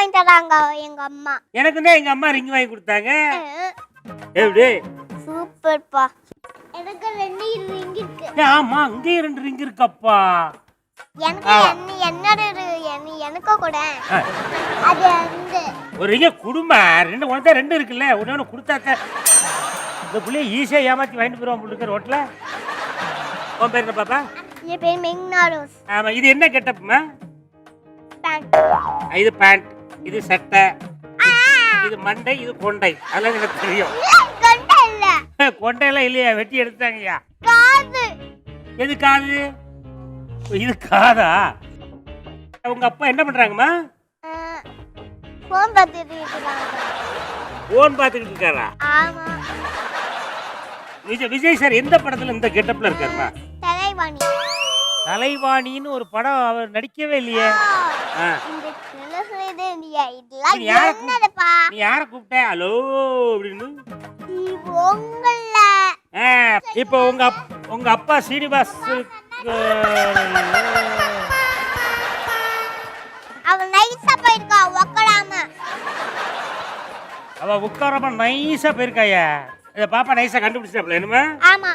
வாங்கி தராங்க எங்க அம்மா. எனக்கு தான் எங்க அம்மா ரிங் வாங்கி கொடுத்தாங்க. எப்படி சூப்பர்ப்பா. எனக்கு 2 ரிங் இருக்கு. ஆமா அங்கேயே 2 ரிங் இருக்கப்பா. எனக்கு கூட அது வந்து ஒரு ரிங்க குடுமா 2 உனக்கு 2 இருக்குல்ல, ஒன்று கொடுத்தாக்க இந்த புள்ளைய ஈஸியா ஏமாத்தி வாங்கிட்டு போயிருவான் போட்டுருக்க ரோட்ல. உன் பேர் என்ன பாப்பா? என் பேர் மெக்னா ரோஸ். ஆமா, இது என்ன கெட்டப்மா? பேண்ட். இது பேண்ட், இது சட்டை, இது மண்டை, இது கொண்டை. அதெல்லாம் எனக்கு தெரியும். கொண்டை இல்ல. கொண்டையெல்லாம் இல்லையா, வெட்டி எடுத்தாங்கய்யா. காது. எது காது? இது காதா? உங்க அப்பா என்ன பண்றாங்கம்மா? ஃபோன் பார்த்துட்டு இருக்காங்க. ஃபோன் பார்த்துக்கிட்டு இருக்காரா? ஆமா. விஜய் சார் எந்த படத்துல இந்த கெட்டப்ல இருக்காருமா? தலைவாணி. தலைவாணின்னு ஒரு படம் அவர் நடிக்கவே இல்லையே. இந்த கிளஸ்ல இதெல்லாம் என்னடப்பா? நீ யார கூப்பிட்ட? ஹலோ அப்படினு. உங்கள. இப்போ உங்க அப்பா சீனிவாஸ் அவ நைஸா போயிருக்கா உட்காராம. அவ உட்காராம நைஸா போயிருக்காயா? இத பாப்பா நைஸா கண்டுபிடிச்சாப்ல என்னமா? ஆமா.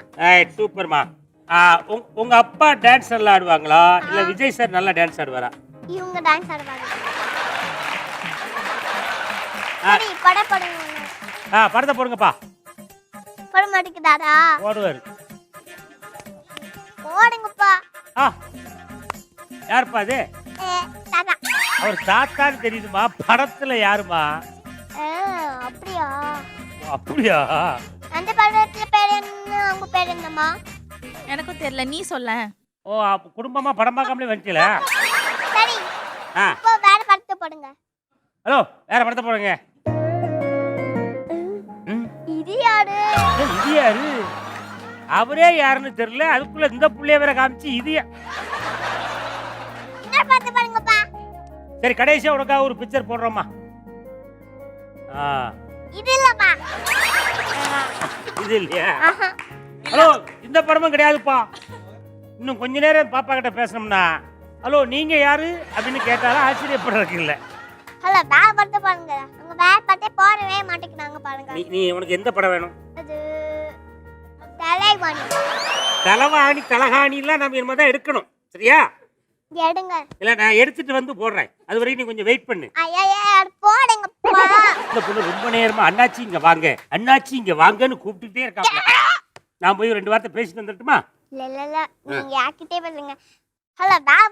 சூப்பர்மா. உங்க அப்பா டான்ஸ் நல்லா ஆடுவாங்களா இல்ல விஜய் சார் நல்லா டான்ஸ் ஆடுவாரா? இவங்க டான்ஸ் ஆடுவாங்க. சரி படம் போடுங்க. படத்தை போடுங்கப்பா. போட மாட்டேங்குதாடா? போடுவாரு. போடுங்கப்பா. யாருப்பா அது? தாத்தா. அவர் தாத்தான்னு தெரியுதுமா, படத்துல யாருமா? அப்படியா? அப்படியா? அந்த படத்துல பேர் என்ன, அவங்க பேர் என்னம்மா? எனக்கும் தெரியல, நீ சொல்ல. குடும்பமா படம் பார்க்காமலே வந்துட்டீல. சரி இப்போ வேற படத்தை போடுங்க. ஹலோ வேற படத்தை போடுங்க. இது யாரு? இது யாரு? அவரே யாருன்னு தெரியல, அதுக்குள்ள இந்த புள்ளைய வேற காமிச்சு இது. என்ன படத்தை போடுங்கப்பா. சரி கடைசியா உனக்காக ஒரு பிக்சர் போடுறோமா. இது இல்லப்பா. இது இல்லையா? ஹலோ இந்த படமும் கிடையாதுப்பா. இன்னும் கொஞ்ச நேரம் பாப்பா கிட்ட பேசணும்னா ஹலோ நீங்க யாரு அப்படின்னு கேட்டாலும் ஆச்சரியப்படுறதுக்கு இல்லை. ஹலோ வேற படத்தை பாருங்க. அவங்க வேற படத்தை போடவே மாட்டேங்கிறாங்க பாருங்க. நீ உனக்கு எந்த படம் வேணும்? அது தலைவாணி. தலைவாணி தலகாணிலாம் நம்ம இனிமே தான் எடுக்கணும், சரியா? எடுங்க. இல்ல நான் எடுத்துட்டு வந்து போடுறேன், அது வரைக்கும் நீ கொஞ்சம் வெயிட் பண்ணு. போடுங்கப்பா. இந்த பொண்ணு ரொம்ப நேரமா அண்ணாச்சி இங்க வாங்க அண்ணாச்சி இங்க வாங்கன்னு கூப்பிட்டுட்டே இருக்காங்க. நான் போய் 2 வார்த்தை பேசிட்டு வந்துட்டுமா? இல்ல நீங்க யாக்கிட்டே பேசுங்க. ஹலோ வேற